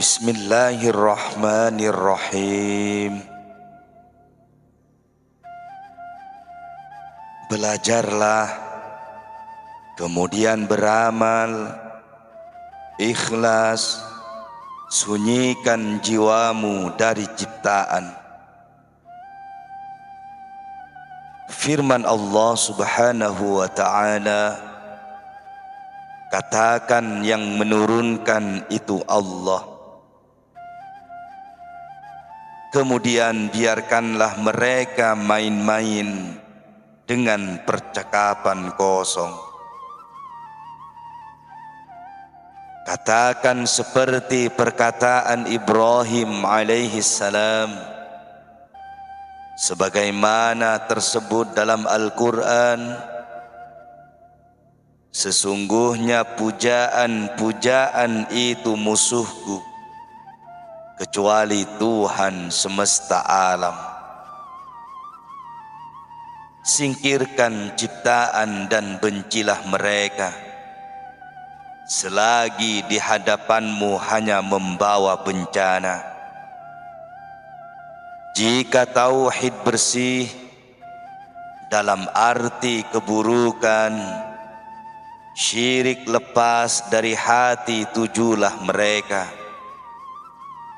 Bismillahirrahmanirrahim. Belajarlah, kemudian beramal, ikhlas, sunyikan jiwamu dari ciptaan. Firman Allah Subhanahu wa ta'ala, katakan yang menurunkan itu Allah. Kemudian biarkanlah mereka main-main dengan percakapan kosong. Katakan seperti perkataan Ibrahim alaihi salam, sebagaimana tersebut dalam Al-Quran, sesungguhnya pujaan-pujaan itu musuhku, kecuali Tuhan semesta alam. Singkirkan ciptaan dan bencilah mereka, selagi di hadapanmu hanya membawa bencana. Jika tauhid bersih dalam arti keburukan, syirik lepas dari hati, tujulah mereka.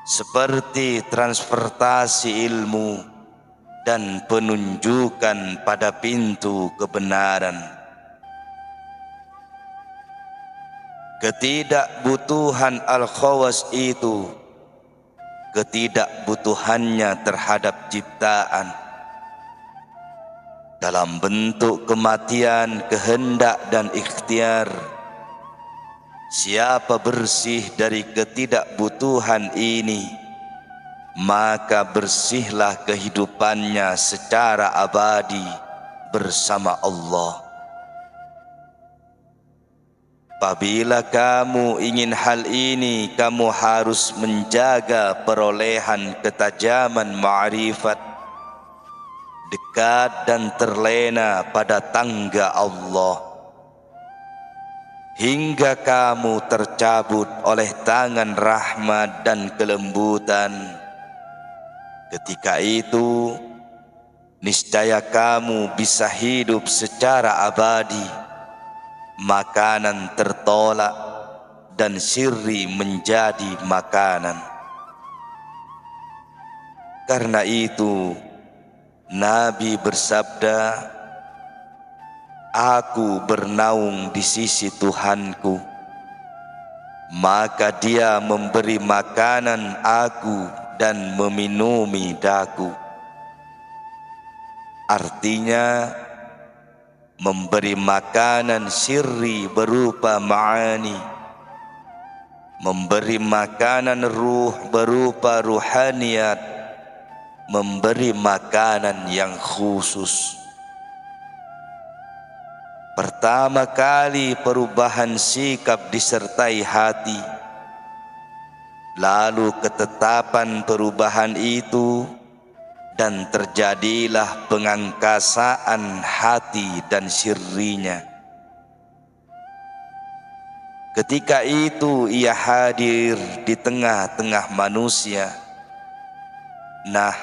Seperti transportasi ilmu dan penunjukan pada pintu kebenaran. Ketidakbutuhan Al-Khawas itu ketidakbutuhannya terhadap ciptaan dalam bentuk kematian, kehendak dan ikhtiar. Siapa bersih dari ketidakbutuhan ini, maka bersihlah kehidupannya secara abadi bersama Allah. Apabila kamu ingin hal ini, kamu harus menjaga perolehan ketajaman ma'rifat, dekat dan terlena pada tangga Allah, hingga kamu tercabut oleh tangan rahmat dan kelembutan. Ketika itu, niscaya kamu bisa hidup secara abadi, makanan tertolak dan sirri menjadi makanan. Karena itu, Nabi bersabda, aku bernaung di sisi Tuhanku, maka Dia memberi makanan aku dan meminumi daku. Artinya, memberi makanan sirri berupa ma'ani, memberi makanan ruh berupa ruhaniyat, memberi makanan yang khusus. Pertama kali perubahan sikap disertai hati, lalu ketetapan perubahan itu, dan terjadilah pengangkasaan hati dan sirrinya. Ketika itu ia hadir di tengah-tengah manusia. Nah,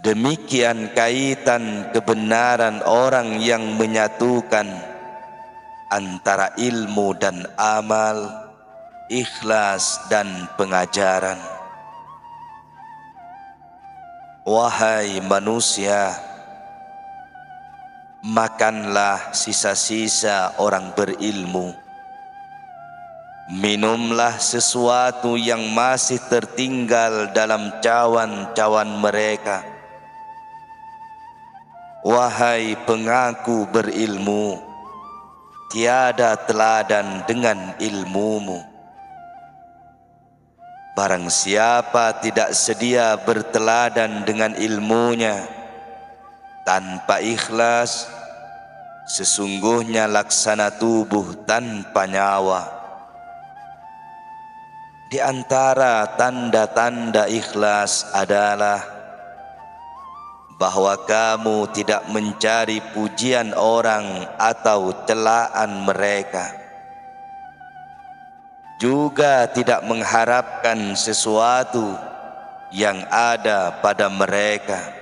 demikian kaitan kebenaran orang yang menyatukan antara ilmu dan amal, ikhlas dan pengajaran. Wahai manusia, makanlah sisa-sisa orang berilmu. Minumlah sesuatu yang masih tertinggal dalam cawan-cawan mereka. Wahai pengaku berilmu, tiada teladan dengan ilmumu. Barang siapa tidak sedia berteladan dengan ilmunya tanpa ikhlas, sesungguhnya laksana tubuh tanpa nyawa. Di antara tanda-tanda ikhlas adalah bahwa kamu tidak mencari pujian orang atau celaan mereka. juga tidak mengharapkan sesuatu yang ada pada mereka.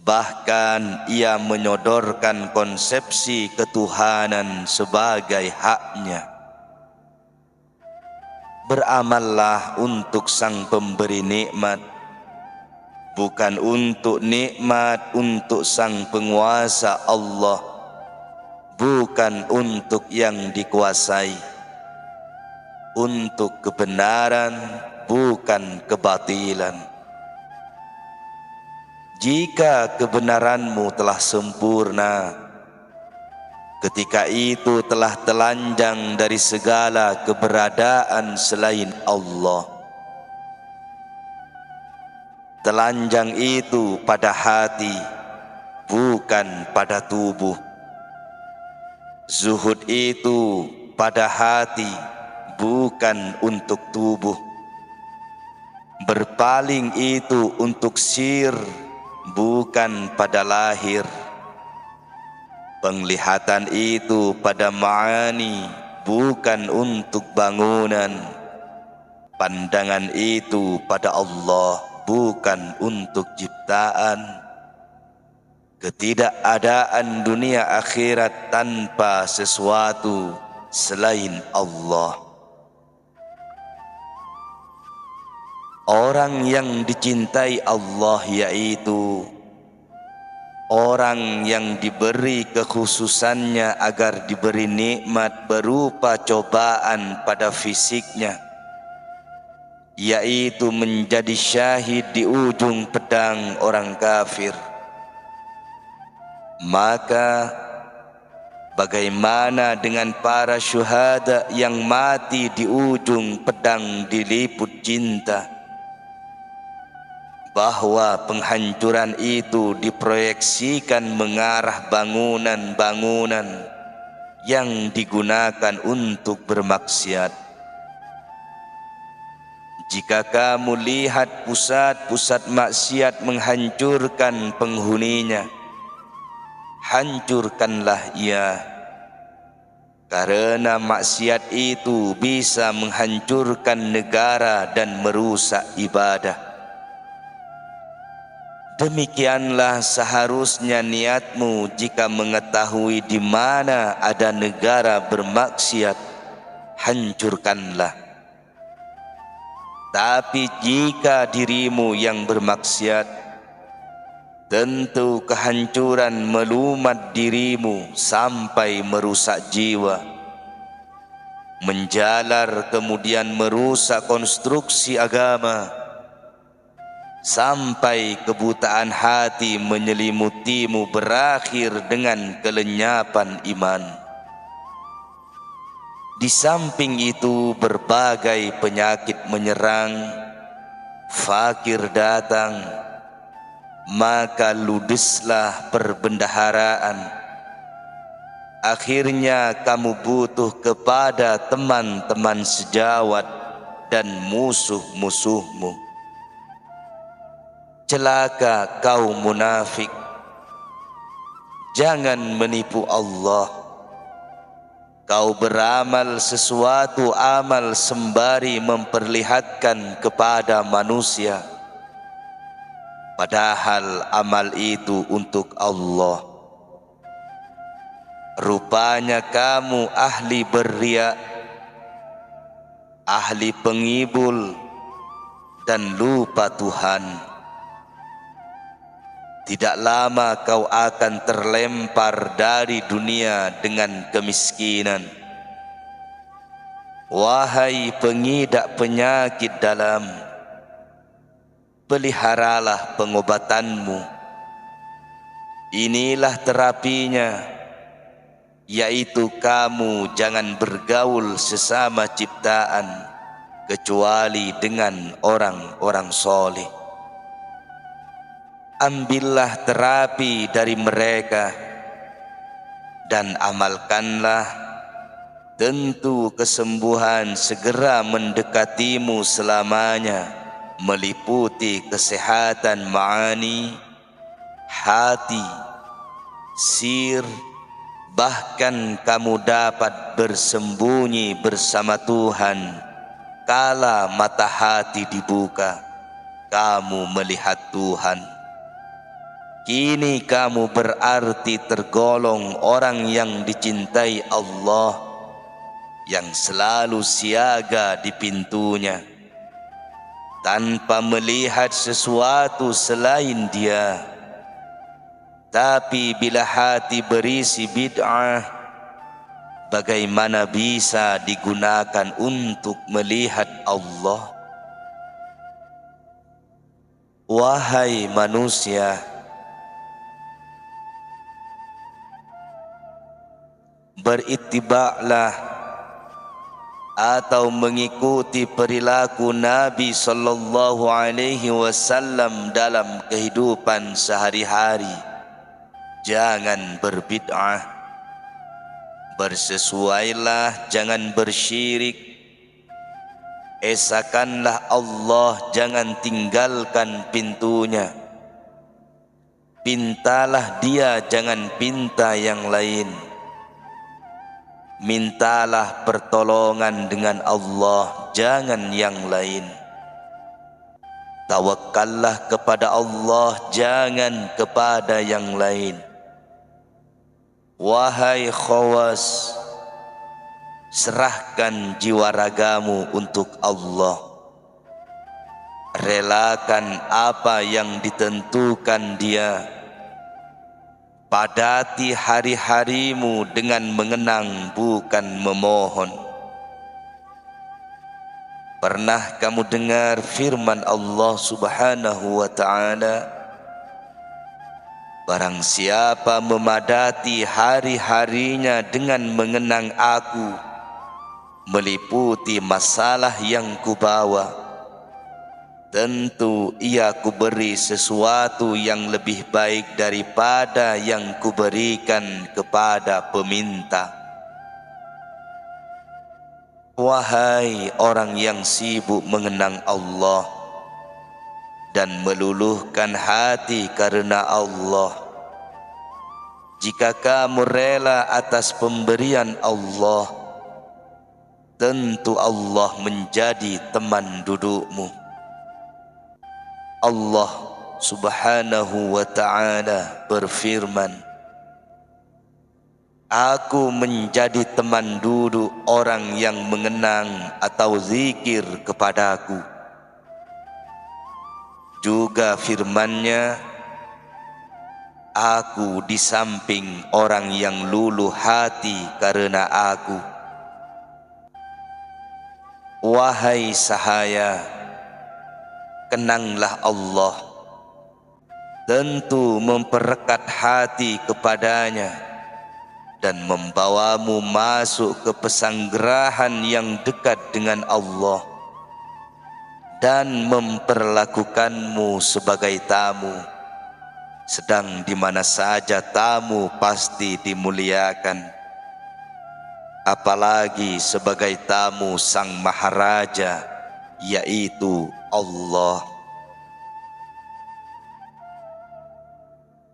Bahkan ia menyodorkan konsepsi ketuhanan sebagai haknya. Beramallah untuk Sang Pemberi nikmat, bukan untuk nikmat untuk Sang Penguasa Allah, bukan untuk yang dikuasai, untuk kebenaran bukan kebatilan. Jika kebenaranmu telah sempurna, ketika itu telah telanjang dari segala keberadaan selain Allah. Telanjang itu pada hati, bukan pada tubuh. Zuhud itu pada hati, bukan untuk tubuh. Berpaling itu untuk sir, bukan pada lahir. Penglihatan itu pada ma'ani, bukan untuk bangunan. Pandangan itu pada Allah, bukan untuk ciptaan. Ketidakadaan dunia akhirat tanpa sesuatu selain Allah. Orang yang dicintai Allah yaitu orang yang diberi kekhususannya agar diberi nikmat berupa cobaan pada fisiknya, yaitu menjadi syahid di ujung pedang orang kafir. Maka bagaimana dengan para syuhada yang mati di ujung pedang diliput cinta? Bahwa penghancuran itu diproyeksikan mengarah bangunan-bangunan yang digunakan untuk bermaksiat. Jika kamu lihat pusat-pusat maksiat menghancurkan penghuninya, hancurkanlah ia, karena maksiat itu bisa menghancurkan negara dan merusak ibadah. Demikianlah seharusnya niatmu jika mengetahui di mana ada negara bermaksiat, hancurkanlah. Tapi jika dirimu yang bermaksiat, tentu kehancuran melumat dirimu sampai merusak jiwa, menjalar kemudian merusak konstruksi agama, sampai kebutaan hati menyelimutimu berakhir dengan kelenyapan iman. Di samping itu berbagai penyakit menyerang, fakir datang, maka ludeslah perbendaharaan. Akhirnya kamu butuh kepada teman-teman sejawat dan musuh-musuhmu. Celaka kau munafik, jangan menipu Allah. Kau beramal sesuatu amal sembari memperlihatkan kepada manusia, padahal amal itu untuk Allah. Rupanya kamu ahli berriak, ahli pengibul, dan lupa Tuhan. Tidak lama kau akan terlempar dari dunia dengan kemiskinan. Wahai pengidap penyakit dalam, peliharalah pengobatanmu. Inilah terapinya, yaitu kamu jangan bergaul sesama ciptaan kecuali dengan orang-orang soleh. Ambillah terapi dari mereka dan amalkanlah, tentu kesembuhan segera mendekatimu selamanya, meliputi kesehatan ma'ani, hati, sir, Bahkan kamu dapat bersembunyi bersama Tuhan. Kala mata hati dibuka, kamu melihat Tuhan. Kini kamu berarti tergolong orang yang dicintai Allah, yang selalu siaga di pintunya, tanpa melihat sesuatu selain Dia. Tapi bila hati berisi bid'ah, bagaimana bisa digunakan untuk melihat Allah? Wahai manusia, beritibaklah atau mengikuti perilaku Nabi sallallahu alaihi wasallam dalam kehidupan sehari-hari. Jangan berbid'ah, bersesuailah, jangan bersyirik. Esakanlah Allah, jangan tinggalkan pintunya. Pintalah Dia, jangan pinta yang lain. Mintalah pertolongan dengan Allah, jangan yang lain. Tawakkallah kepada Allah, jangan kepada yang lain. Wahai khawas, serahkan jiwa ragamu untuk Allah. Relakan apa yang ditentukan Dia. Padati hari-harimu dengan mengenang, bukan memohon. Pernah kamu dengar firman Allah Subhanahu wa ta'ala? Barang siapa memadati hari-harinya dengan mengenang Aku, meliputi masalah yang kubawa, tentu ia kuberi sesuatu yang lebih baik daripada yang kuberikan kepada peminta. Wahai orang yang sibuk mengenang Allah dan meluluhkan hati karena Allah, jika kamu rela atas pemberian Allah, tentu Allah menjadi teman dudukmu. Allah Subhanahu wa ta'ala berfirman, Aku menjadi teman duduk orang yang mengenang atau zikir kepadaku. Juga firman-Nya, Aku di samping orang yang luluh hati karena Aku. Wahai sahaya, kenanglah Allah, tentu memperekat hati kepadanya dan membawamu masuk ke pesanggerahan yang dekat dengan Allah, dan memperlakukanmu sebagai tamu, sedang di mana saja tamu pasti dimuliakan, apalagi sebagai tamu Sang Maharaja, yaitu Allah.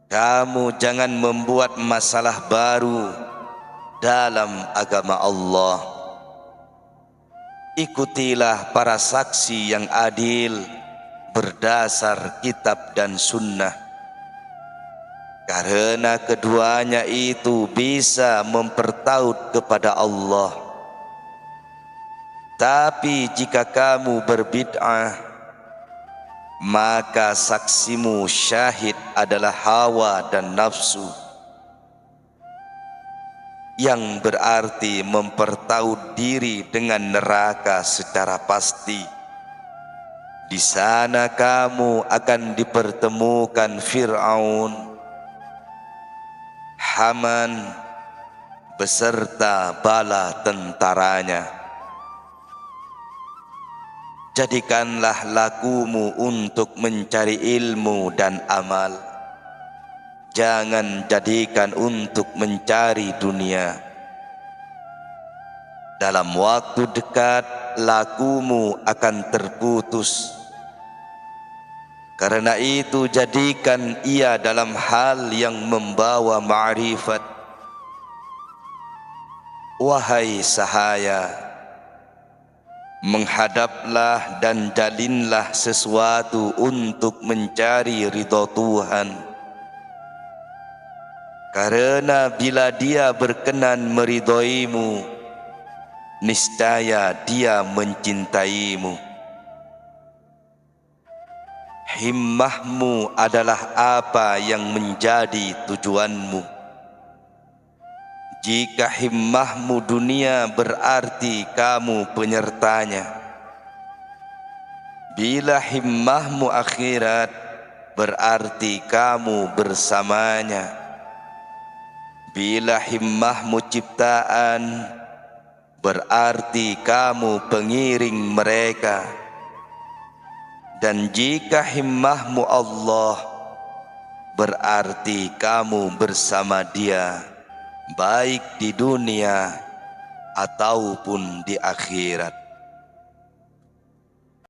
Kamu jangan membuat masalah baru dalam agama Allah. Ikutilah para saksi yang adil berdasar kitab dan sunnah, karena keduanya itu bisa mempertaut kepada Allah. Tapi jika kamu berbid'ah, maka saksimu syahid adalah hawa dan nafsu, yang berarti mempertaut diri dengan neraka secara pasti. Di sana kamu akan dipertemukan Fir'aun, Haman beserta bala tentaranya. Jadikanlah lakumu untuk mencari ilmu dan amal. Jangan jadikan untuk mencari dunia. Dalam waktu dekat lakumu akan terputus. Karena itu jadikan ia dalam hal yang membawa ma'rifat, Wahai sahaya, menghadaplah dan jalinlah sesuatu untuk mencari ridha Tuhan. Karena bila Dia berkenan meridhoimu, niscaya Dia mencintaimu. Himmahmu adalah apa yang menjadi tujuanmu. Jika himmahmu dunia, berarti kamu penyertanya. Bila himmahmu akhirat, berarti kamu bersamanya. Bila himmahmu ciptaan, berarti kamu pengiring mereka. Dan jika himmahmu Allah, berarti kamu bersama Dia, baik di dunia ataupun di akhirat.